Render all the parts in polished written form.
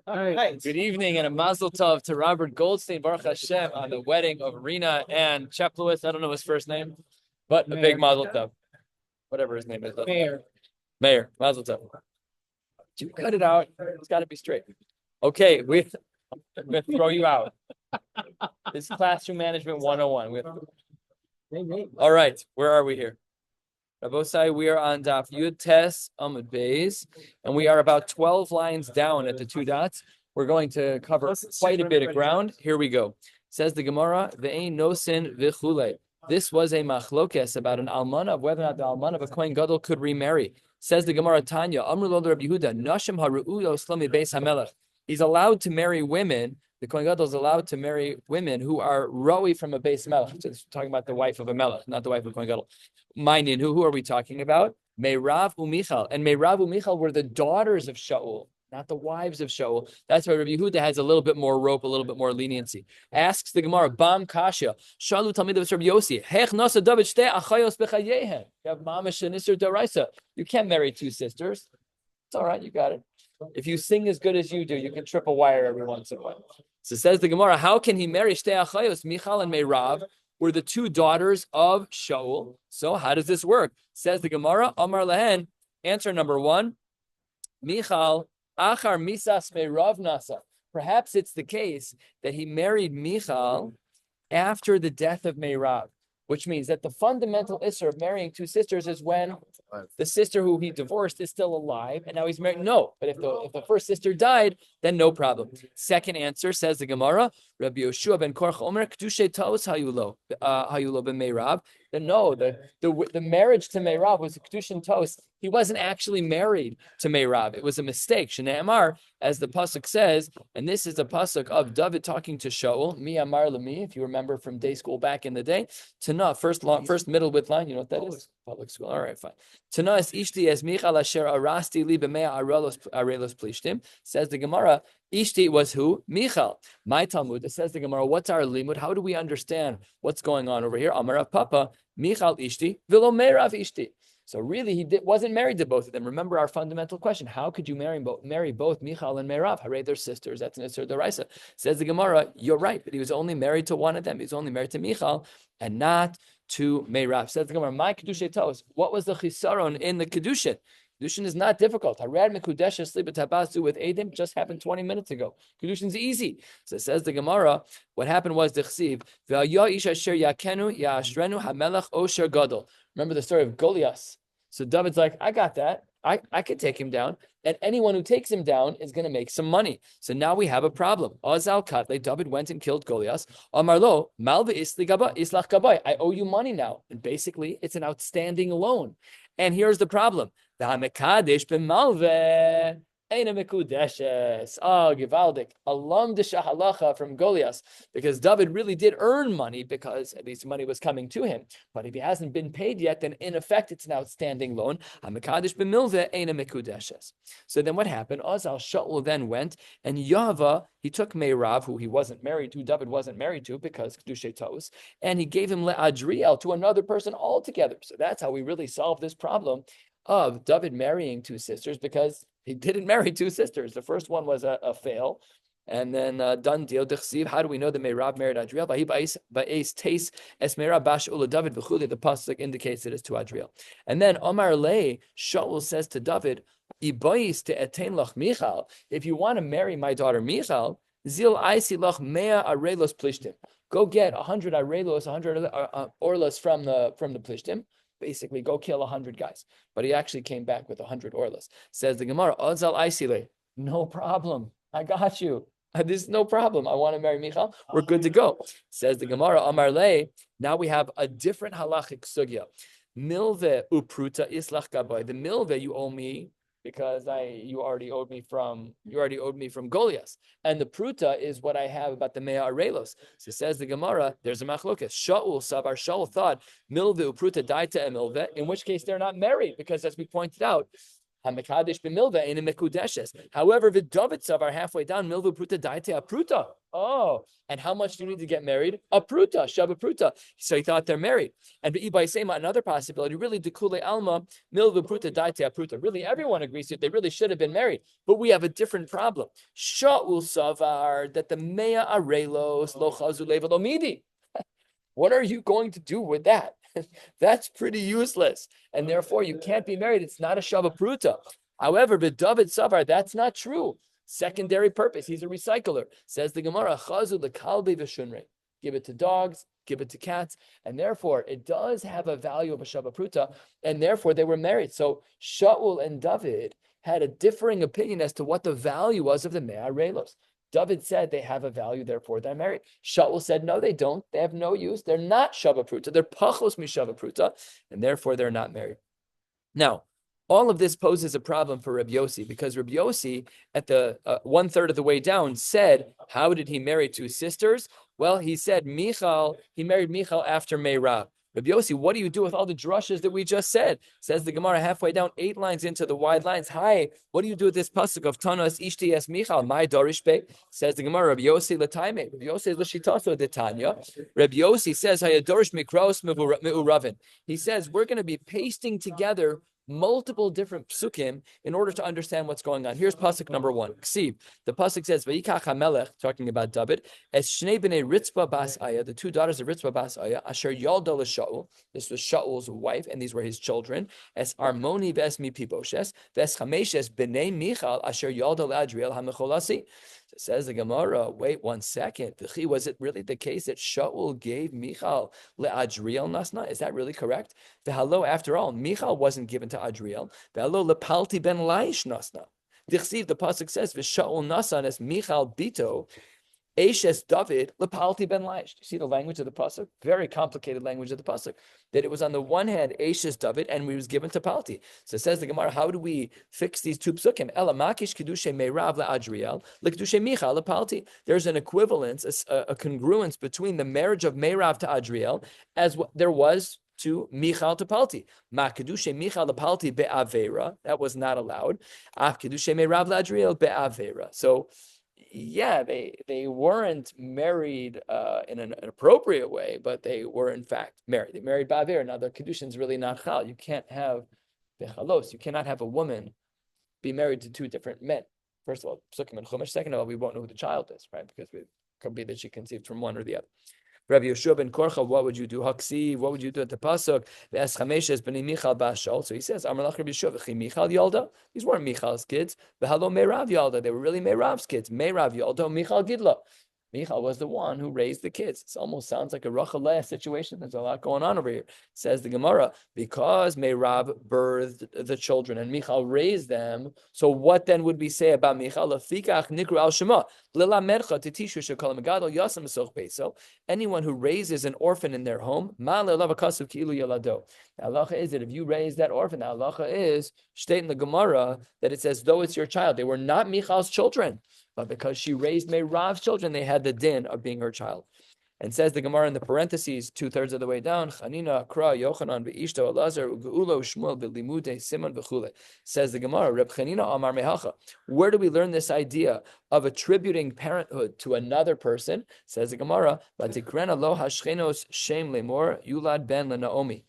All right. Good evening and a mazel tov to Robert Goldstein, Baruch Hashem, on the wedding of Rena and Cheplowitz. I don't know his first name, but a big mazel tov. Whatever his name is. Mayor. Mazel tov. You cut it out. It's got to be straight. Okay, I'm going to throw you out. This is Classroom Management 101. All right, where are we here? Rabosai, we are on Daf Yud Tes Amud Beis, and we are about 12 lines down at the two dots. We're going to cover quite a bit of ground. Here we go. Says the Gemara, Ve'ein nosin v'chule. This was a machlokes about an almana, of whether or not the almana of a Kohen Gadol could remarry. Says the Gemara, Tanya, Amru lo Rabbi Yehuda, Nashim haru'ulo slami beis hamelech. He's allowed to marry women. The Kohen Gadol is allowed to marry women who are roi from a beis melech. So it's talking about the wife of a melech, not the wife of a Kohen Gadol. Minding who are we talking about? Meirav u'Michal. And Meirav u'Michal were the daughters of Shaul, not the wives of Shaul. That's why Rabbi Yehuda has a little bit more rope, a little bit more leniency. Asks the Gemara, Bam Kasha, Shalu Talmid of Rabbi Yossi, Hech Nasa David Shte Achayos B'Chayehem. You have Mamish and Isser Daraisa. You can't marry two sisters. It's all right, you got it. If you sing as good as you do, you can trip a wire every once in a while. So says the Gemara, how can he marry Shte Achayos, Michal and Meirav? Were the two daughters of Shaul. So how does this work? Says the Gemara, Amar Lehen, answer number one, Michal, Achar Misas Meirav Nasa. Perhaps it's the case that he married Michal after the death of Meirav, which means that the fundamental issur of marrying two sisters is when the sister who he divorced is still alive, and now he's married. No, but if the first sister died, then no problem. Second answer, says the Gemara, Rabbi Yoshua ben Korach Omer Kedushay Taos Hayulo ben Meirav. No, the marriage to Meirav was a Kedushin Tos. He wasn't actually married to Meirav. It was a mistake. Shne'amar, as the pasuk says, and this is the pasuk of David talking to Shaul, Mi Amar Lemi, if you remember from day school back in the day. Tana, first middle width line, you know what that is? Public school. All right, fine. Tana is Ishti as Michal asher arasti li b'mea arelos plishtim. Says the Gemara, Ishti was who? Michal. My Talmud, it says the Gemara, what's our limud? How do we understand what's going on over here? Amarav Papa, Michal Ishti, Vilo Meirav Ishti. So really, he wasn't married to both of them. Remember our fundamental question: how could you marry both Michal and Meirav? Hare, they're sisters. That's an Isser D'Oraisa. Says the Gemara, you're right, but he was only married to one of them. He was only married to Michal and not to Meirav. Says the Gemara, my kedusha tells what was the chisaron in the kedushin? Kedushin is not difficult. Harad mekudesha sleep at tabasu with Edim just happened 20 minutes ago. Kedushin's easy. So says the Gemara, what happened was the chsiv ve'ayah ish asher yakenu ya'ashrenu hamelach osher gadol. Remember the story of Goliath. So David's like, I got that. I could take him down. And anyone who takes him down is going to make some money. So now we have a problem. Azal Katle, David went and killed Goliath. Amarlo, Malva Islach Gabai. I owe you money now. And basically, it's an outstanding loan. And here's the problem. The Hamekadesh ben Malve. Oh, Givaldik. Alam de Shahalacha from Goliath. Because David really did earn money because at least money was coming to him. But if he hasn't been paid yet, then in effect, it's an outstanding loan. So then what happened? Azal Shaul then went and Yahva, he took Meirav, who he wasn't married to, David wasn't married to because Kedushay Tos, and he gave him Le'adriel to another person altogether. So that's how we really solve this problem of David marrying two sisters, because he didn't marry two sisters. The first one was a fail, and then done deal. How do we know that Meirav married Adriel? The pasuk indicates it as to Adriel. And then Omar Le Shaul says to David, if you want to marry my daughter Michal, zil lach mea arelos plishtim. Go get 100 arelos, 100 orlas from the plishtim. Basically, go kill 100 guys. But he actually came back with 100 orlas. Says the Gemara, Ozal Aisile, no problem. I got you. This is no problem. I want to marry Michal. We're good to go. Says the Gemara, Amar Le, now we have a different halachic sugya. Milve upruta islach gabai. The milve you owe me because you already owed me from Goliath. And the pruta is what I have about the Mea Arelos. So says the Gemara, there's a machlokas. Shaul thought Milve upruta died to Emilve, in which case they're not married, because as we pointed out, Hamekadesh b'milva in mekudeshes. However, v'david savar halfway down milva pruta daite apruta. Oh, and how much do you need to get married? A pruta, shava pruta. So he thought they're married. And by sema, another possibility, really dekule alma milva pruta daite apruta. Really, everyone agrees that they really should have been married. But we have a different problem. Sha'ul savar that the mea arelos lo chazu leva lo midi. What are you going to do with that? That's pretty useless. And therefore, you can't be married. It's not a shava pruta. However, with David Savar, that's not true. Secondary purpose. He's a recycler. Says the Gemara, chazu lekalbi v'shunre. Give it to dogs, give it to cats. And therefore, it does have a value of a shava pruta. And therefore, they were married. So Shaul and David had a differing opinion as to what the value was of the Mea Relos. David said they have a value, therefore they're married. Shaul said, no, they don't. They have no use. They're not Shava Pruta. They're Pachos mi Shava Pruta, and therefore they're not married. Now, all of this poses a problem for Rabbi Yossi, because Rabbi Yossi, at the 1/3 of the way down, said, how did he marry two sisters? Well, he said, he married Michal after Meirav. Rabbi Yossi, what do you do with all the drushes that we just said? Says the Gemara halfway down, 8 lines into the wide lines. Hi, what do you do with this pasuk of Tanas Ishti Es Michal? My Dorish Be? Says the Gemara, Rabbi Yossi Lataime. Rabbi Yossi is Lashitaso de Tanya. Rabbi Yossi says, Hayadorish Mikros Me'uravin. He says, we're going to be pasting together multiple different psukim in order to understand what's going on. Here's pasuk number 1. Ksiv. The pasuk says, Vayikach HaMelech, talking about David, Es Shnei Bnei Ritzpa Bas Aya, the 2 daughters of Ritzpa Bas Aya, Asher Yalda LeShaul, this was Shaul's wife, and these were his children, Es Armoni Ves Mipiboshes, Ves Chameshes Bnei Michal, Asher Yalda LeAdriel HaMecholasi. Says the Gemara, wait 1 second. Was it really the case that Shaul gave Michal le'Adriel Nasna? Is that really correct? V'halo, after all, Michal wasn't given to Adriel. V'halo lepalti ben Laish Nasna. The pasuk says, V'Shaul Nasan as Michal Bito, Eshes David lepalti ben Laish. You see the language of the pasuk? Very complicated language of the pasuk. That it was on the one hand Eshes David, and we was given to Palti. So it says the Gemara, how do we fix these two psukim? Ela makish kedushe meirav le'Adriel lekedushe Michal lepalti. There's an equivalence, a congruence between the marriage of Meirav to Adriel as there was to Michal to Palti. Ma kedushe Michal lepalti be'avera. That was not allowed. Af kedushe Meirav le'Adriel be'avera. So yeah, they weren't married in an appropriate way, but they were in fact married. They married Ba'avir. Now the Kedushin's really not chal. You can't have bechalos. You cannot have a woman be married to 2 different men. First of all, Psukim and Chumash. Second of all, we won't know who the child is, right? Because it could be that she conceived from one or the other. Rabbi Yeshua ben Korcha, what would you do? Haksiv, what would you do at the pasuk? Ve'es chameshes b'nei Michal ba'ashol. So he says, Amar lach Rabbi Yeshua v'chi Michal yalda. These weren't Michal's kids. V'halo Meirav yalda. They were really Meirav's kids. Meirav yalda, Michal gidla. Michal was the one who raised the kids. It almost sounds like a Rachel Leah situation. There's a lot going on over here. Says the Gemara, because Meirav birthed the children and Michal raised them, so what then would we say about Michal? Lafikach nikru al shema, lilamercha titishu shekol megadol yasam esoch beiso. Anyone who raises an orphan in their home, ma le'elav akasuv ki'ilu yalado. The halacha is that if you raise that orphan, the halacha is, state in the Gemara, that it says, though it's your child, they were not Michal's children. But because she raised Meirav's children, they had the din of being her child. And says the Gemara in the parentheses, 2/3 of the way down, Chanina, Kra, Yochanan, Ve'ishto, Elazar, Ugeulo, Shmuel, Belimude, Simon, Vechule. Says the Gemara, Reb Chanina Amar Mehacha. Where do we learn this idea of attributing parenthood to another person? Says the Gemara, Vatikrena lo hashchenos shem lemor, Yulad ben leNaomi.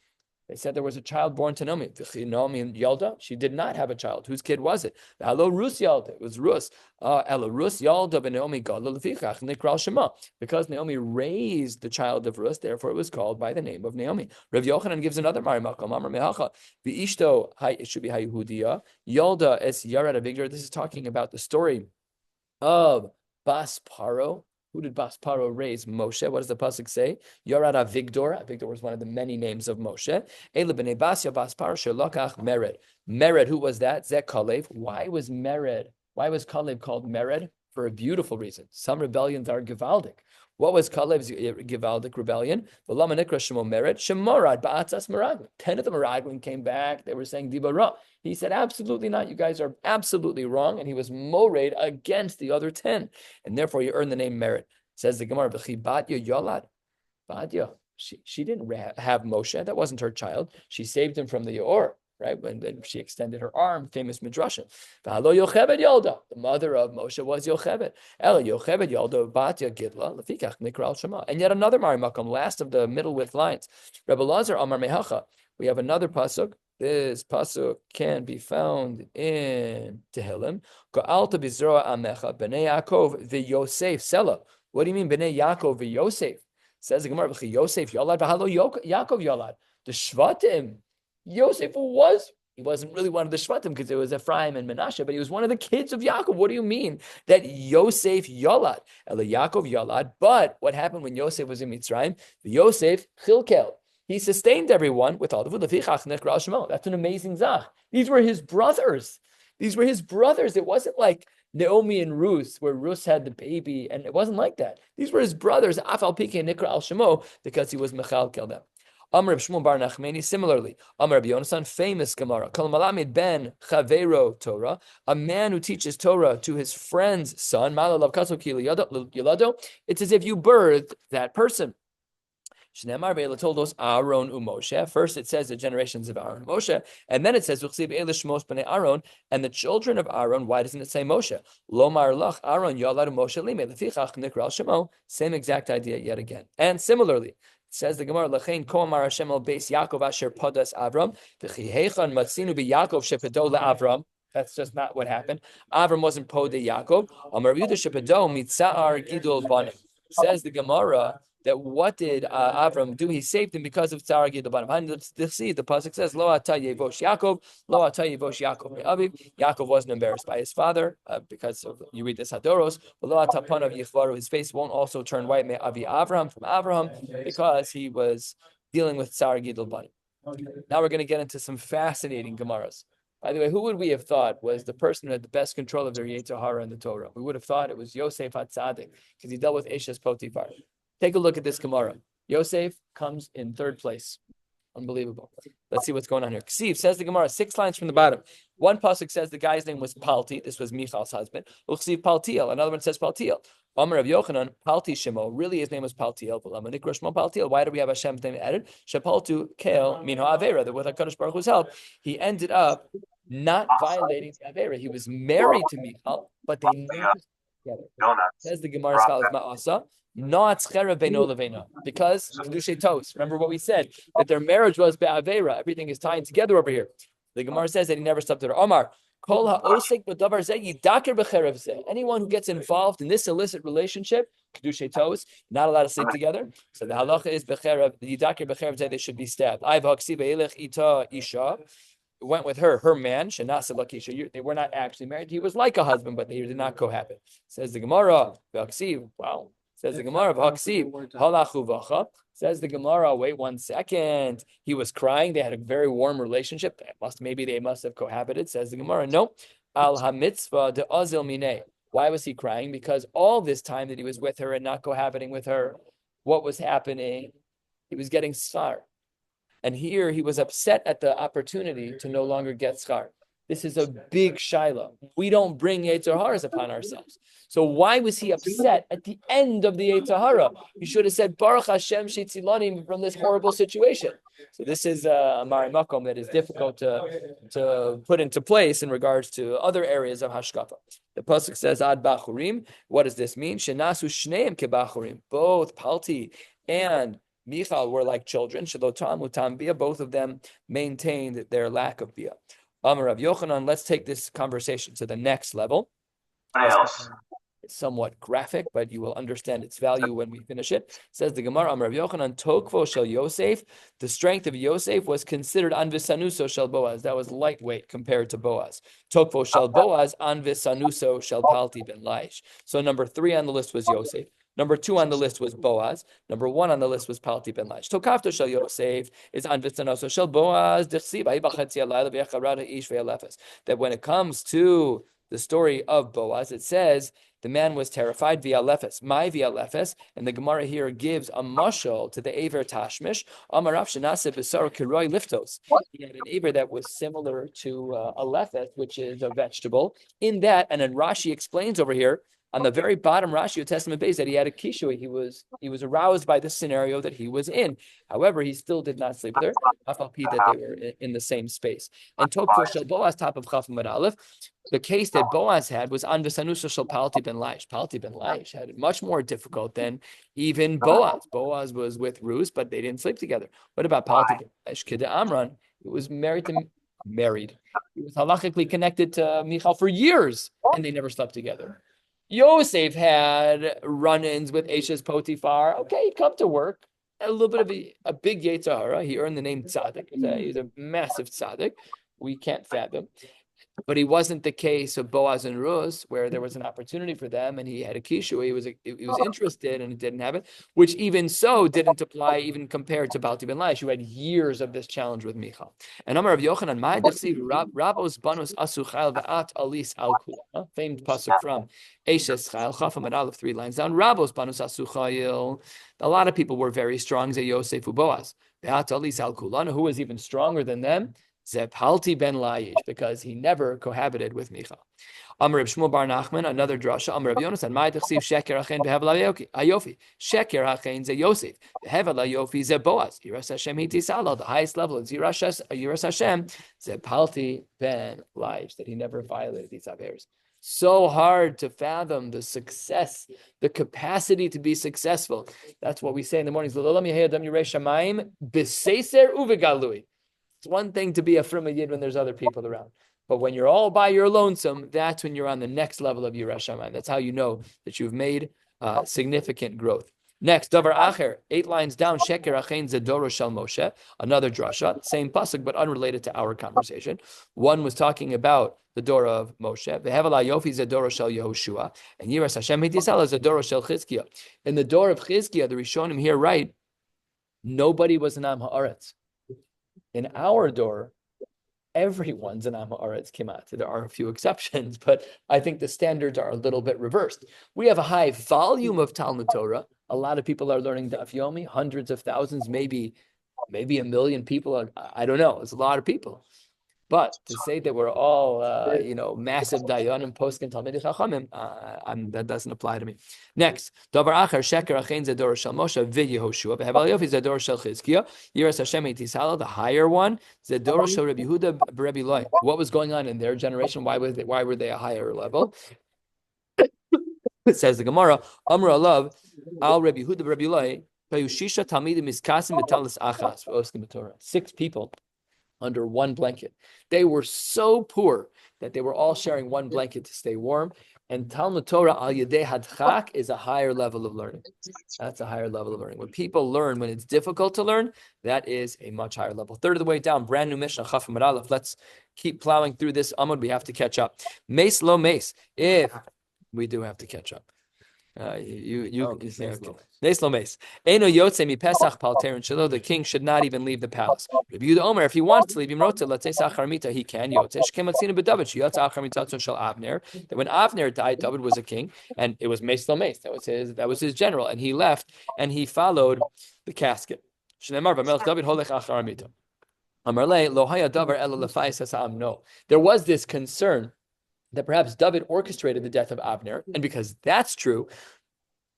They said there was a child born to Naomi. Naomi Yalda, she did not have a child. Whose kid was it? Hello, Rus Yalda. It was Rus. Ella Rus Yalda ben Naomi Gadla lefichach nikral Shema. Because Naomi raised the child of Rus, therefore it was called by the name of Naomi. Rav Yochanan gives another marimakam. Amar mehacha. V'ishto, it should be Hayuhudiya. Yalda es Yarad Avigdor. This is talking about the story of Bas Paro. Who did Bas Paro raise? Moshe. What does the pasuk say? Yarad Avigdor. Avigdor was one of the many names of Moshe. Ele b'nei Basya Bas Paro shelokach Mered. Mered, who was that? Zek Kalev. Why was Kalev called Mered? For a beautiful reason. Some rebellions are Givaldic. What was Kalev's Givaldic rebellion? 10 of the Meraglim came back. They were saying Dibara. He said, absolutely not. You guys are absolutely wrong. And he was morayed against the other 10. And therefore, you earn the name Merit. Says the Gemara, Badya Yolad. Badya. She didn't have Moshe. That wasn't her child. She saved him from the Yor. right? When then she extended her arm, famous midrashim. V'halo Yocheved Yolda, the mother of Moshe was Yocheved. Ela Yocheved Yolda Batya Gidla Lefikach Nikra al Shema. And yet another Marimakom, last of the middle width lines. Rebbe Lazar Amar Mehacha. We have another pasuk. This pasuk can be found in Tehillim. Go'alta bizroa amecha b'nei Yaakov v'Yosef Sela. What do you mean b'nei Yaakov v'Yosef? Says the Gemara, Yosef Yolad v'halo Yaakov Yolad. The Shvatim, Yosef he wasn't really one of the Shvatim because it was Ephraim and Menashe, but he was one of the kids of Yaakov. What do you mean that Yosef Yolad? Ela Yaakov Yolad. But what happened when Yosef was in Mitzrayim? Yosef Chilkel. He sustained everyone with all the food. That's an amazing zach. These were his brothers. It wasn't like Naomi and Ruth, where Ruth had the baby, and it wasn't like that. These were his brothers, Afal Pike and Nikra al Shemo, because he was Mechalkel them. Amr Shmuel Bar Nachmani, similarly, Amr Rabbi Yonasan, famous Gemara, Kol Malamid ben Chavero Torah, a man who teaches Torah to his friend's son, Malalav Kaso Yilado, it's as if you birthed that person. Shneimar Be'ela told us Aaron u'Moshe. First it says the generations of Aaron and Moshe, and then it says Uchsiv Eilish Shmos Bnei Aaron, and the children of Aaron. Why doesn't it say Moshe? Lomar Lach Aaron Yolad Moshe Lime Lefichach Nikral Shemo. Same exact idea yet again. And similarly, says the Gemara, Lachein Ko Amar Hashem El Beis Yaakov Asher Podas Avram V'chi Heichan Matzinu BeYaakov Shepedo LeAvram. That's just not what happened. Avram wasn't Podei Yaakov. Amar Yehuda Shepedo Mitzar Gidol Banim. Says the Gemara that what did Avram do? He saved him because of Tzara Gidol Banim. The pasuk says, Lo Ata Yevosh Yaakov, Lo Ata Yevosh Yaakov Me'aviv. Yaakov wasn't embarrassed by his father because of, you read this Hadoros. Lo Ata Panav Yichvaru, his face won't also turn white Me'avi Avram from Avraham because he was dealing with Tzara Gidol Banim. Now we're going to get into some fascinating Gemaras. By the way, who would we have thought was the person who had the best control of their Yetzer Hara in the Torah? We would have thought it was Yosef HaTzadik because he dealt with Eshes Potifar. Take a look at this Gemara. Yosef comes in third place. Unbelievable. Let's see what's going on here. Ksiv says the Gemara, 6 lines from the bottom. One pasuk says the guy's name was Palti. This was Michal's husband. Uksiv Paltiel. Another one says Paltiel. Amar of Yochanan, Palti Shemo. Really, his name was Paltiel. Paltiel. Why do we have Hashem's name added? Shepaltu Kel Minho Avera. That with HaKadosh Baruch Hu's help, he ended up not violating the Avera. He was married to Michal, but they never together. Says the Gemara scholars Ma'asa. Because Kedushay Tos. Remember what we said, that their marriage was be'avera. Everything is tying together over here. The Gemara says that he never stopped at her. Omar, Kol ha'osek b'davar zeh yidaker b'cherev zeh. Anyone who gets involved in this illicit relationship, Kedushay Tos, not allowed to sleep together. So the halacha is b'cherev, yidaker b'cherev zeh, they should be stabbed. I've haksi be'elech ita isha. Went with her man, Shanasa Lakisha. They were not actually married. He was like a husband, but they did not cohabit. Says the Gemara, wow. Says the Gemara, says the Gemara, wait 1 second. He was crying. They had a very warm relationship. Maybe they must have cohabited. Says the Gemara, no. Al ha-mitzvah de azil minei. Why was he crying? Because all this time that he was with her and not cohabiting with her, what was happening? He was getting schar. And here he was upset at the opportunity to no longer get schar. This is a big shaila. We don't bring Yetzer Haras upon ourselves. So why was he upset at the end of the Yetzer Hara? He should have said, Baruch Hashem Shitzilani from this horrible situation. So this is a Mari Makom that is difficult to put into place in regards to other areas of Hashkafa. The pasuk says, Ad Bachurim. What does this mean? Shenasu Shneim Kebachurim. Both Palti and Michal were like children. Shalotam Utam Bia. Both of them maintained their lack of Bia. Amar Rav Yochanan, let's take this conversation to the next level. It's somewhat graphic, but you will understand its value when we finish it. Says the Gemara, Amar Rav Yochanan, Tokvo shel Yosef. The strength of Yosef was considered anvisanuso shel Boaz. That was lightweight compared to Boaz. Tokvo shel Boaz, anvisanuso shel Palti ben Laish. So number 3 on the list was Yosef. Number 2 on the list was Boaz. Number 1 on the list was Palti ben Laish. Tokafto shel Yosef is anvisanuso shel Boaz. That when it comes to the story of Boaz, it says the man was terrified via lefes. My via lefes, and the Gemara here gives a mashal to the Aver Tashmish. Amarav shenase b'sar kiroi liftos. He had an Aver that was similar to a lefes, which is a vegetable. In that, and then Rashi explains over here, On the very bottom Rashi of Testament base that he had a kishui. He was aroused by the scenario that he was in. However, he still did not sleep with her, that they were in the same space. And Tokfo Shel Boaz, top of Chaf Amud Aleph, the case that Boaz had was on Vesanusa Shel Palti ben Laish. Palti ben Laish had it much more difficult than even Boaz. Boaz was with Ruth, but they didn't sleep together. What about Palti ben Laish? Kida Amran, he was married. He was halachically connected to Michal for years, and they never slept together. Yosef had run-ins with Eshes Potiphar. Okay, he'd come to work. A little bit of a big Yetzer Hara. He earned the name Tzaddik. He's a massive Tzaddik. We can't fathom. But he wasn't the case of Boaz and Rus, where there was an opportunity for them, and he had a kishu. He was interested, and it didn't happen. Which even so didn't apply, even compared to Balti ben Laish, who had years of this challenge with Michal. And Amar of Yochanan, my Rabos Banus Asuchal Va'at Alis Al Kula, famed pasuk from Eshes Chayil Chafam and Aleph, 3 lines down. Rabos Banus Asuchayil. A lot of people were very strong. Ze Yosef Boaz. Va'at Alis Al Kula. Who was even stronger than them? Zephalti ben Laish, because he never cohabited with Michal. Amar Reb Shmuel bar Nachman, another drasha. Amar Reb Yonasan, Ma'ay T'chsiv sheker achen behevel hayofi. Sheker achen ze Yosef. Behevel hayofi ze Boaz. Yiras Hashem hitisalo. The highest level is Yiras Hashem. Zephalti ben Laish, that he never violated these averes. So hard to fathom the success, the capacity to be successful. That's what we say in the mornings. L'olam yehei adam yirei shamayim b'seiser uvegalui. It's one thing to be a Frima Yid when there's other people around. But when you're all by your lonesome, that's when you're on the next level of Yiras Shamayim. That's how you know that you've made significant growth. Next, Davar Acher, 8 lines down, Sheker Achein Zedoro Shel Moshe, another drasha, same pasuk, but unrelated to our conversation. One was talking about the door of Moshe, Vehevel Yofi Zedoro Shel Yehoshua, and Yiras Hashem Hitisel Zedoro Shel Chizkiah. In the door of Chizkiah, the Rishonim here write, nobody was an Am Haaretz. In our door, everyone's an Am Haaretz Kimat. There are a few exceptions, but I think the standards are a little bit reversed. We have a high volume of Talmud Torah. A lot of people are learning Daf Yomi, hundreds of thousands, maybe 1 million people. I don't know. It's a lot of people. But to say that we're all, massive dayanim, poskim, talmidei chachamim, that doesn't apply to me. Next, davar acher sheker achein zedor shel Moshe v'Yehoshua v'hevel yofi zedor shel Chizkiah Yiras Hashem eitisalo, the higher one zedor shel Rabbi Yehuda b'Rebbi Loi. What was going on in their generation? Why were they a higher level? It says the Gemara, Amr Alav al Rabbi Yehuda b'Rebbi Loi payushisha talmidim miskasim b'talis achas v'oskim b'Torah. 6 people under one blanket. They were so poor that they were all sharing one blanket to stay warm. And Talmud Torah al Yedei Hadchak is a higher level of learning. That's a higher level of learning. When people learn, when it's difficult to learn, that is a much higher level. Third of the way down, brand new Mishnah, Chaf Amud Aleph. Let's keep plowing through this Amud. We have to catch up. Mace lo mace. If we do have to catch up. The king should not even leave the palace. Rabbi Yehuda Omer, if he wants to leave, he can. That when Avner died, David was a king, and it was Mace lo Mace. That was his general, and he left and he followed the casket. There was this concern that perhaps David orchestrated the death of Avner, and because that's true,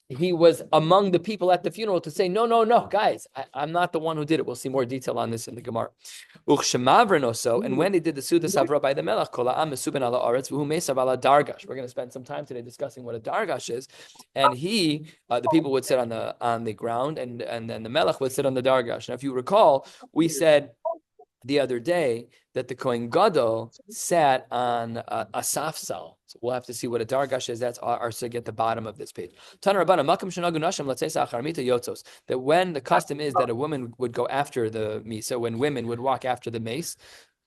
he was among the people at the funeral to say, no, guys, I'm not the one who did it. We'll see more detail on this in the Gemara. And when they did the Suda Savra by the Melech, we're going to spend some time today discussing what a Dargash is. And the people would sit on the ground, and then the Melech would sit on the Dargash. Now, if you recall, we said the other day that the Kohen Gadol sat on a safsal. So we'll have to see what a dargash is. That's our sig at the bottom of this page. That when the custom is that a woman would go after the misa, when women would walk after the mace,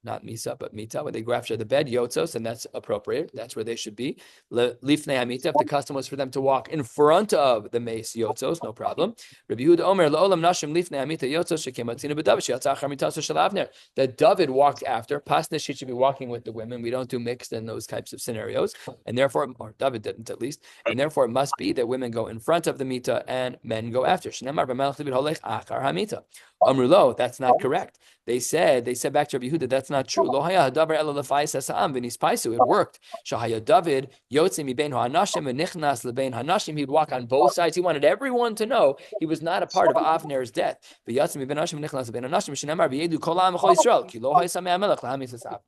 not misa, but mita, when they go after the bed, yotzos, and that's appropriate. That's where they should be. Lifnei hamita, if the custom was for them to walk in front of the mace, yotzos, no problem. Rabbi Yehuda Omer, la'olam nashim lifnei hamita yotzos, shekematzina b'David, sheyatzach hamitaso shel Avner. That David walked after, pasna, she should be walking with the women. We don't do mixed in those types of scenarios. And therefore, or David didn't at least, and therefore it must be that women go in front of the mita and men go after. Shneimar b'melech David holech achar hamita. Amrulo, that's not correct. They said back to Rabbi Yehuda, that's not true. Lo haya hadavar ela lefais hasam v'nispaisu. It worked. Shahaya David yotze mibein ha'anashim v'nichnas lebein ha'anashim. He'd walk on both sides. He wanted everyone to know he was not a part of Avner's death. V'yotze mibein ha'anashim v'nichnas lebein ha'anashim v'shenemar v'yedu kol ha'am v'chol Yisrael ki lo ha'isam me'amelech l'hamis hasam.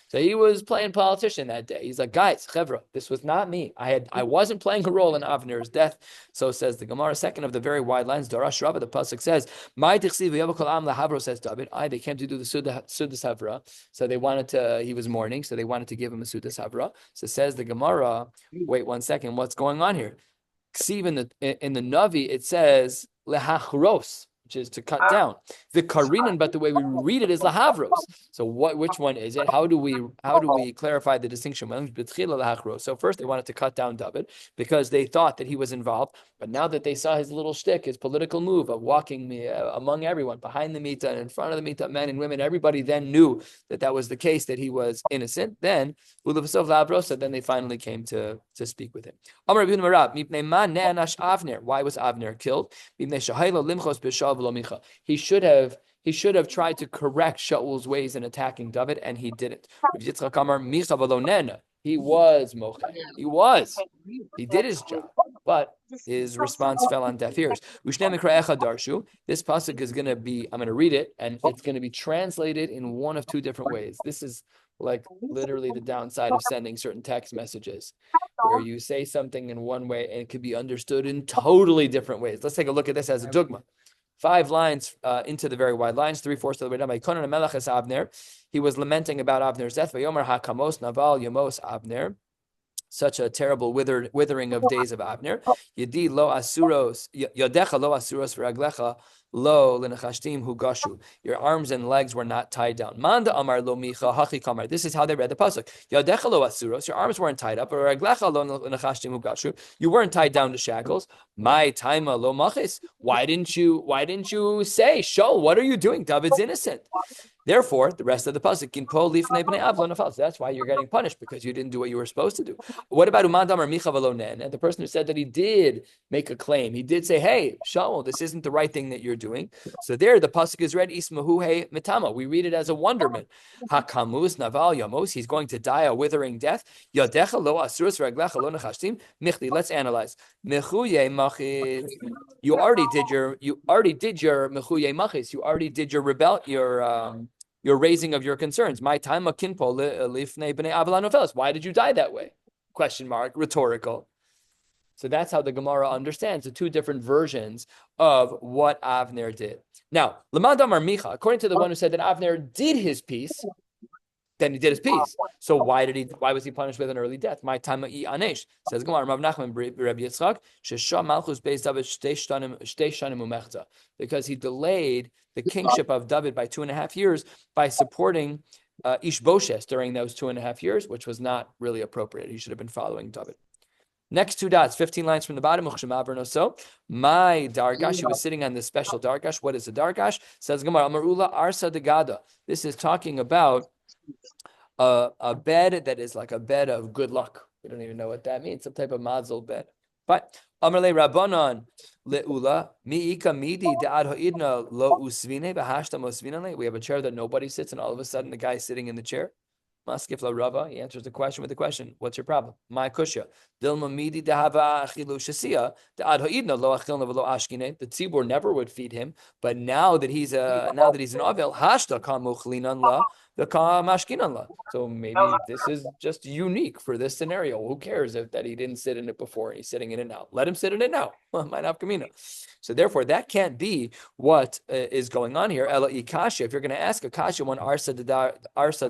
So he was playing politician that day. He's like, guys, chevra, this was not me. I wasn't playing a role in Avner's death. So says the Gemara. Second of the very wide lines, Darash Rava, the pasuk says, "My tichsi v'yavakol am lahavro," says David. They came to do the Sudas Havra. So they wanted to. He was mourning, so they wanted to give him a Sudas Havra. So says the Gemara. Wait 1 second. What's going on here? Ksiv in the Navi, it says lehachros, which is to cut down. The Karinan, but the way we read it is lahavros. So which one is it? How do we clarify the distinction? So first they wanted to cut down David because they thought that he was involved. But now that they saw his little shtick, his political move of walking among everyone, behind the mita and in front of the mita, men and women, everybody then knew that was the case, that he was innocent. Then they finally came to speak with him. Why was Avner killed? He should have tried to correct Shaul's ways in attacking David, and he didn't. He was mocha. He did his job, but his response fell on deaf ears. This pasuk is going to be, I'm going to read it, and it's going to be translated in one of two different ways. This is like literally the downside of sending certain text messages, where you say something in one way and it could be understood in totally different ways. Let's take a look at this as a dogma. 5 lines into the very wide lines, 3/4 of the way down. Avner. He was lamenting about Avner's death. Vayomer hakamos naval yamos Avner. Such a terrible withering of days of Avner. Yadi lo asuros, yadecha lo asuros v'raglecha lo lenachashtim hu gashu. Your arms and legs were not tied down. Manda amar lo micha hachi kamar. This is how they read the pasuk. Yadecha lo asuros. Your arms weren't tied up. Or raglecha lo lenachashtim hu gashu. You weren't tied down to shackles. My taima lo machis. Why didn't you say, Shaul, what are you doing? David's innocent. Therefore, the rest of the pasuk, that's why you're getting punished, because you didn't do what you were supposed to do. What about Umandamar Micha Valonen? And the person who said that he did make a claim, he did say, hey, Shaul, this isn't the right thing that you're doing. So there, the pasuk is read, Ismahu He Mitama. We read it as a wonderment. Hakamus Naval Yamos, he's going to die a withering death. Yadecha lo asurus raglecha lo nechashtim. Michli, let's analyze. Mechuye machis. You already did your mechuye machis. You already did your your raising of your concerns. My time akinpo lifnei bnei avalanofeles. Why did you die that way? Question mark, rhetorical. So that's how the Gemara understands the two different versions of what Avner did. Now, Lamad Amar Micha, according to the one who said that Avner did his piece, then he did his piece. So why was he punished with an early death? My time anesh, says Gemara Rav Nachman Rabbi Yitzchak, shesha malchus beis David shtei shanim umechta, because he delayed the kingship of David by 2.5 years by supporting Ishboshes during those 2.5 years, which was not really appropriate. He should have been following David. Next 2 dots, 15 lines from the bottom. My dargash, he was sitting on this special dargash. What is a dargash? Says Gemara, Amarula Arsa Degada. This is talking about a bed that is like a bed of good luck. We don't even know what that means. Some type of mazel bed. But Amarle Rabbanon leula miika midi de'ad ha'idna lo usvine b'hashta mosvinale. We have a chair that nobody sits, and all of a sudden the guy sitting in the chair. Maskif la Rava, he answers the question with the question. What's your problem? My kushya. Dilma midi dehava achilu shasia de'ad ha'idna lo achilna v'lo ashkine. The tzibur never would feed him, but now that he's an avel, hashta kamuchlinan la. So maybe this is just unique for this scenario. Who cares that he didn't sit in it before and he's sitting in it now? Let him sit in it now. So therefore, that can't be what is going on here. Ela ikasha. If you're going to ask a kasha, when arsa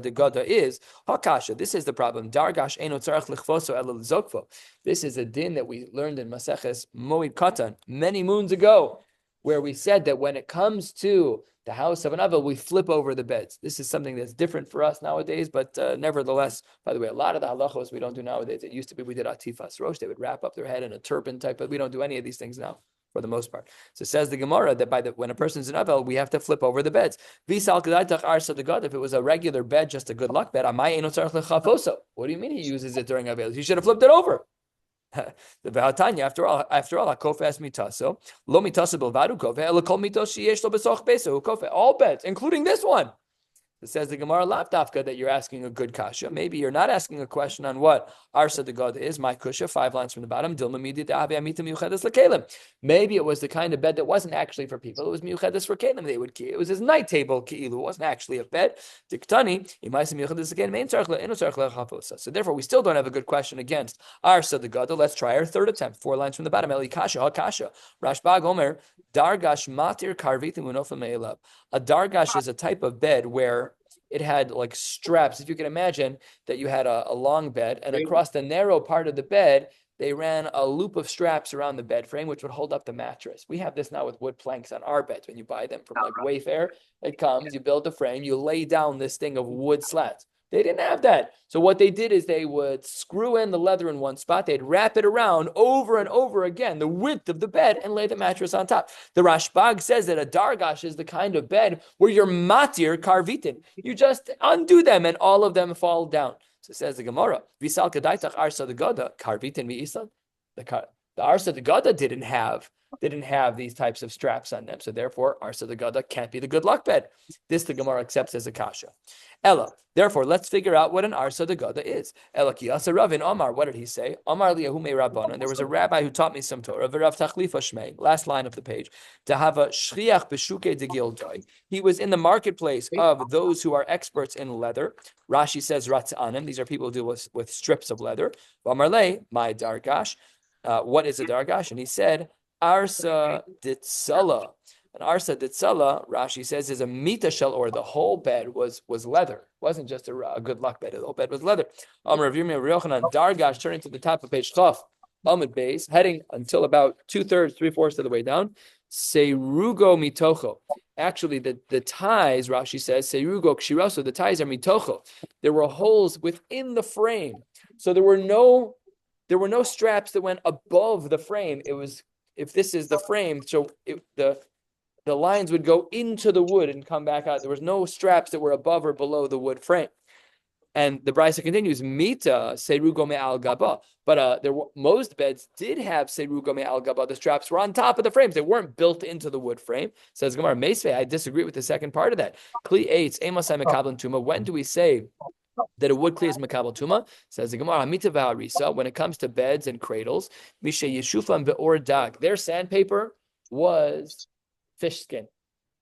de gada is hakasha. This is the problem. Dargash eno tzarach lichfoso ela zokfo. This is a din that we learned in Maseches Moed Katan many moons ago, where we said that when it comes to the house of an avel, we flip over the beds. This is something that's different for us nowadays, but nevertheless, by the way, a lot of the halachos we don't do nowadays. It used to be we did atifas rosh. They would wrap up their head in a turban type, but we don't do any of these things now for the most part. So it says the Gemara that when a person's an avel, we have to flip over the beds. If it was a regular bed, just a good luck bed, what do you mean he uses it during avel? He should have flipped it over. The Vahatanya, after all, Hakofe es mitaso, lo mitaso bilvadu kofe, ela kol mitos sheyesh lo besoch beso kofe. All beds, including this one. It says the Gemara Lavdafka that you're asking a good kasha. Maybe you're not asking a question on what Arsa the God is. My kusha, 5 lines from the bottom. Maybe it was the kind of bed that wasn't actually for people. It was miuchedes for kelim. It was his night table. Ki'ilu. It wasn't actually a bed. Diktani. So therefore, we still don't have a good question against Arsa the God. Let's try our third attempt. 4 lines from the bottom. Eli kasha hakasha. Rashbag Omer dargash matir karvit munofa me'elav. A dargash is a type of bed where it had like straps. If you can imagine that you had a long bed, and across the narrow part of the bed, they ran a loop of straps around the bed frame, which would hold up the mattress. We have this now with wood planks on our beds. When you buy them from like Wayfair, it comes, you build the frame, you lay down this thing of wood slats. They didn't have that. So what they did is they would screw in the leather in one spot. They'd wrap it around over and over again, the width of the bed, and lay the mattress on top. The Rashbag says that a dargash is the kind of bed where you're matir karvitin. You just undo them and all of them fall down. So it says the Gemara, Visal kadaitach arsa the goda karvitin mi'isan. The arsa the goda didn't have these types of straps on them. So therefore, arsa the goda can't be the good luck bed. This the Gemara accepts as a kasha. Ella. Therefore, let's figure out what an arsa de gada is. Ella ki asa Ravin Omar. What did he say? Omar liyahume rabbanon. There was a rabbi who taught me some Torah. V'Rav Tachlifa Shmei. Last line of the page. To have a shriach b'shuke de gildoi. He was in the marketplace of those who are experts in leather. Rashi says ratzanim. These are people who deal with strips of leather. Omar le my dargash. What is a dargash? And he said arsa ditzala. An arsa ditzala, Rashi says, is a mita shel, or the whole bed was leather. It wasn't just a good luck bed. The whole bed was leather. Amar Rav Yirmiyah Yochanan dargash, turning to the top of page Chaf, Amud Beis, heading until about 2/3, 3/4 of the way down. Seirugo mitocho. Actually, the ties, Rashi says, Seirugo kshiroso, the ties are mitocho. There were holes within the frame. So there were no straps that went above the frame. It was, if this is the frame, so the lines would go into the wood and come back out. There was no straps that were above or below the wood frame. And the Brisa continues, Mita serugo me'al gaba. But most beds did have serugo me'al gaba. The straps were on top of the frames. They weren't built into the wood frame. Says Gemara Meisvei, I disagree with the second part of that. Kli eitz, emasai mekabel tuma. When do we say that a wood kli is mekabel tuma? Says the Gemara, Hamita v'harisa. When it comes to beds and cradles, mishe yeshufam be'or dag. Their sandpaper was fish skin,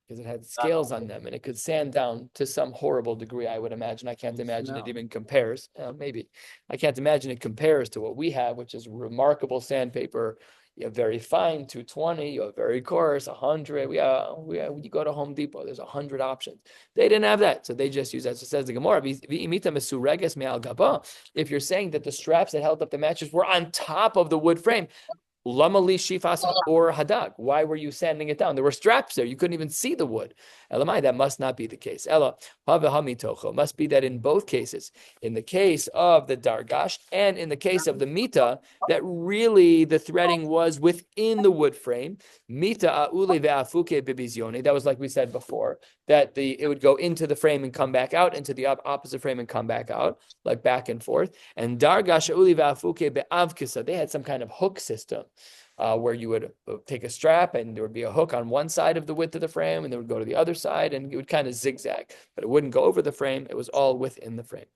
because it had scales on them and it could sand down to some horrible degree, I would imagine. I can't imagine it even compares. Maybe. I can't imagine it compares to what we have, which is remarkable sandpaper. You have very fine, 220, you have very coarse, 100. You go to Home Depot, there's 100 options. They didn't have that, so they just use that. So it says the Gemara, if you're saying that the straps that held up the mattress were on top of the wood frame, Lamali shifas or hadag. Why were you sanding it down? There were straps there. You couldn't even see the wood. Elamai, that must not be the case. Ella, havahami must be that in both cases, in the case of the dargash and in the case of the mita, that really the threading was within the wood frame. Mita aule ve'afuke bibizione. That was like we said before, that it would go into the frame and come back out, into the opposite frame and come back out, like back and forth. And dargash aule ve'afuke be'avkisa. They had some kind of hook system. Where you would take a strap and there would be a hook on one side of the width of the frame and it would go to the other side and it would kind of zigzag, but it wouldn't go over the frame. It was all within the frame.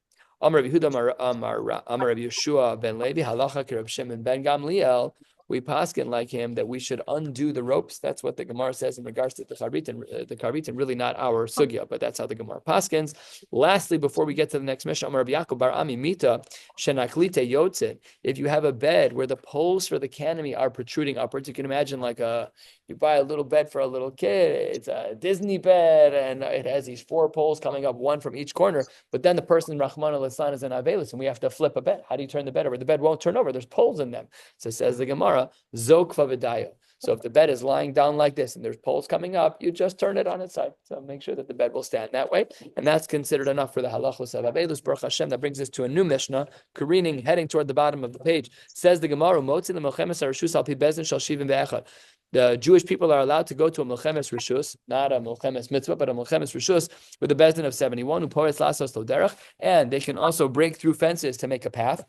Amar Rabbi Yehuda Amar Rabbi Yeshua ben Levi halacha k'Rab Shimon ben Gamliel. We paskin like him that we should undo the ropes. That's what the Gemara says in regards to the karbitin, really not our sugya, but that's how the Gemara paskins. Lastly, before we get to the next mission, Amar Rabbi Yaakov bar Ami Mita shenaklite yotzin. If you have a bed where the poles for the canopy are protruding upwards, you can imagine like you buy a little bed for a little kid. It's a Disney bed, and it has these 4 poles coming up, one from each corner. But then the person, Rahman al-Islan, is an Avelis, and we have to flip a bed. How do you turn the bed over? The bed won't turn over. There's poles in them. So says the Gemara, Zokva v'dayo. So if the bed is lying down like this and there's poles coming up, you just turn it on its side. So make sure that the bed will stand that way. And that's considered enough for the halachos of Avelus. Baruch Hashem, that brings us to a new Mishnah, careening, heading toward the bottom of the page. Says the Gemara, Motzi l'melchemes harishus al pi bezdin shel shivim ve'echad. The Jewish people are allowed to go to a melchemes rishus, not a melchemes mitzvah, but a melchemes rishus with a bezdin of 71, who poretz lasos lo derech, and they can also break through fences to make a path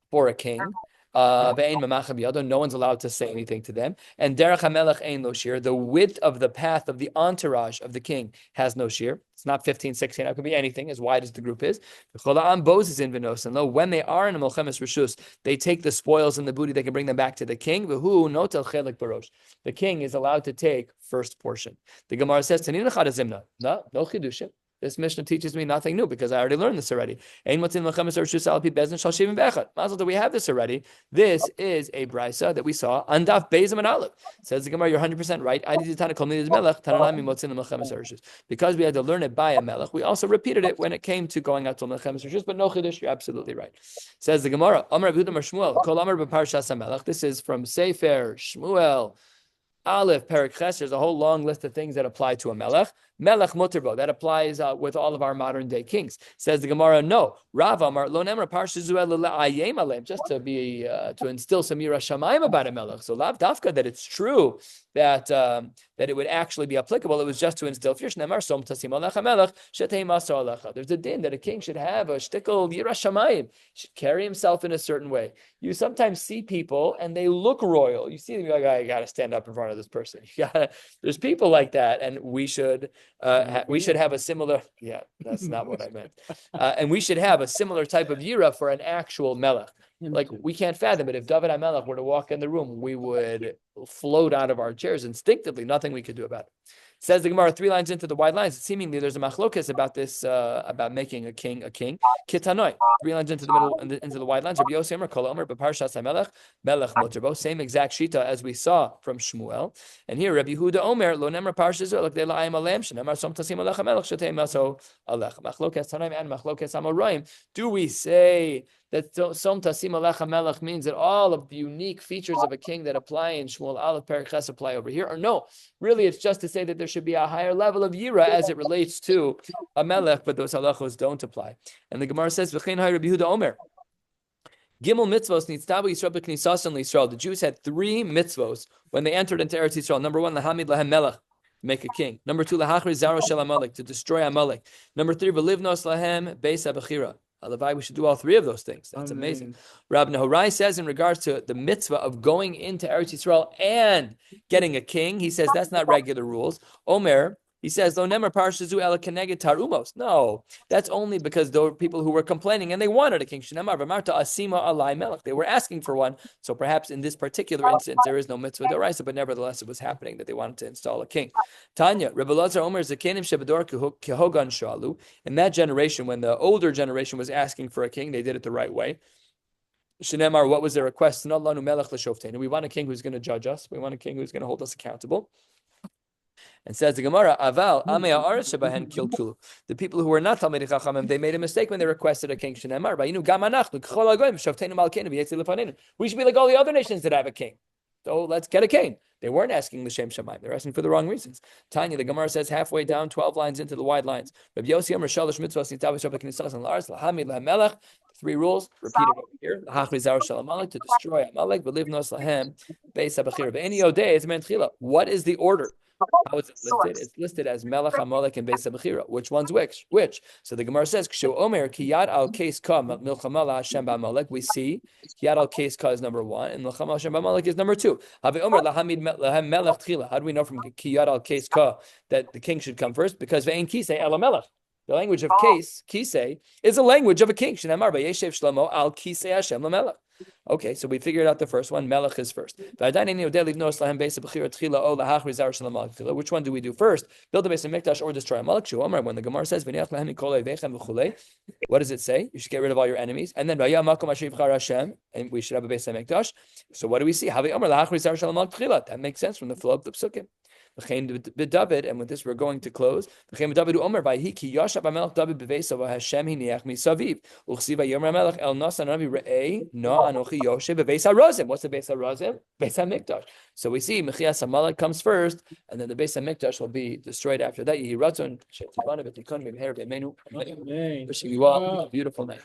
for a king. No one's allowed to say anything to them. And derech hamelech ein lo shiur. The width of the path of the entourage of the king has no shiur. It's not 15, 16. It could be anything as wide as the group is. When they are in a Melchemes Rishus, they take the spoils and the booty. They can bring them back to the king. The king is allowed to take first portion. The Gemara says, no chidushim. This Mishnah teaches me nothing new because I already learned this already. Mazel tov, we have this already. This is a brisa that we saw on Daf Beis and Aleph. Says the Gemara, you're 100% right. Because we had to learn it by a melech, we also repeated it when it came to going out to Melchemes Rishus, but no chiddush, you're absolutely right. Says the Gemara, this is from Sefer Shmuel, Aleph, Perek Ches. There's a whole long list of things that apply to a melech. Melech muterbo, that applies with all of our modern day kings. Says the Gemara, no. Rav Amar lo nemra parsha zuel le'ayem aleim, just to be to instill some yira shamayim about a melech. So lav dafka that it's true that that it would actually be applicable. It was just to instill fear. Shnemar som tasim alecha melech shetei maso alecha. There's a din that a king should have a shtickle yira shamayim, should carry himself in a certain way. You sometimes see people and they look royal. You see them, you're like, I got to stand up in front of this person. There's people like that, and we should have a similar. Yeah, that's not what I meant. And we should have a similar type of yira for an actual melech. Like, we can't fathom it. If David HaMelech were to walk in the room, we would float out of our chairs instinctively. Nothing we could do about it. Says the Gemara 3 lines into the wide lines. Seemingly, there's a machlokes about this, about making a king a king. Kitanoi, 3 lines into the middle, into the wide lines. Rabbi Yossi Omer, Kol Omer, B'Parshas HaMelech, Melech Moterbo. Same exact shita as we saw from Shmuel. And here, Rabbi Yehuda Omer, Lo Nemer Parshas Zerach De La'ayim Alem, Shenemar Som Tasim Alech HaMelech, Shetei Maso Alech. Machlokes Tanaim and Machlokes Amoraim. Do we say that Som Tasim Alech HaMelech means that all of the unique features of a king that apply in Shmuel Aleph Perek Ches apply over here? Or no? Really, it's just to say that there should be a higher level of yira as it relates to a melech, but those halachos don't apply. And the Gemara says, V'chein hai Rabbi Yehuda Omer, Gimel mitzvos nitztabu Yisrael b'knisasan l'Yisrael. The Jews had 3 mitzvos when they entered into Eretz Yisrael. Number 1, lahamid lahem melech, make a king. Number 2, lahachri zaro shel Amalek, to destroy Amalek. Number 3, v'livnos lahem beis habechira. Alavai, we should do all 3 of those things. That's amazing. Rabbi Nehorai says in regards to the mitzvah of going into Eretz Yisrael and getting a king, he says that's not regular rules. Omer, he says, no, that's only because there were people who were complaining and they wanted a king. They were asking for one. So perhaps in this particular instance, there is no mitzvah d'oraisa, but nevertheless, it was happening that they wanted to install a king. Tanya, Rebbe Lazar Omer Zakenim Shebador Kehogan Shalu. In that generation, when the older generation was asking for a king, they did it the right way. Shinemar, what was their request? We want a king who's going to judge us. We want a king who's going to hold us accountable. And says the Gemara, Aval, Amei Ha'aretz shebahen kilkulu. The people who were not Talmidei Chachamim, they made a mistake when they requested a king. Shenemar, Vayinu gam anachnu k'chol hagoyim shavteinu malkeinu v'yetzei lefaneinu. We should be like all the other nations that have a king. So let's get a king. They weren't asking l'shem shamayim. They're asking for the wrong reasons. Tanya, the Gemara says halfway down, 12 lines into the wide lines. Rabbi Yossi Omer shalosh mitzvos nitav v'shav b'knisas and la'aretz lahamid lahamelech. 3 rules repeated over here. Lahachri zaro shel Amalek, to destroy Amalek, v'livnos lahem beis habechira. V'eni yodei es men tchila. What is the order? How is it listed? It's listed as Melech, Amalek, and Beis HaBechira. Which one's which? So the Gemara says, Kshu Omer, Kiyad al Keis Ka, Milchamala Hashem Ba'amalek. We see Kiyad al Keis Ka is number 1, and Milchamala Hashem Ba'amalek is number 2. Have Omer, Lahamid Lahem Melech Tchila. How do we know from Kiyad al Keis Ka that the king should come first? Because Ve'en Kisei Ela Melech. The language of Kisei is a language of a king. Shnamar Vayeshev Shlomo al Kisei Hashem LaMelech. Okay, so we figured out the first one. Melech is first. Which one do we do first? Build a Beis HaMikdash or destroy Amalek? When the Gemara says, what does it say? You should get rid of all your enemies. And then, and we should have a Beis HaMikdash. So what do we see? That makes sense from the flow of the psukim. And with this we're going to close. What does the Beis HaRazim? Beis HaMikdash. So we see Mechias Amalek comes first, and then the Beis HaMikdash will be destroyed after that. Wishing you all a beautiful night.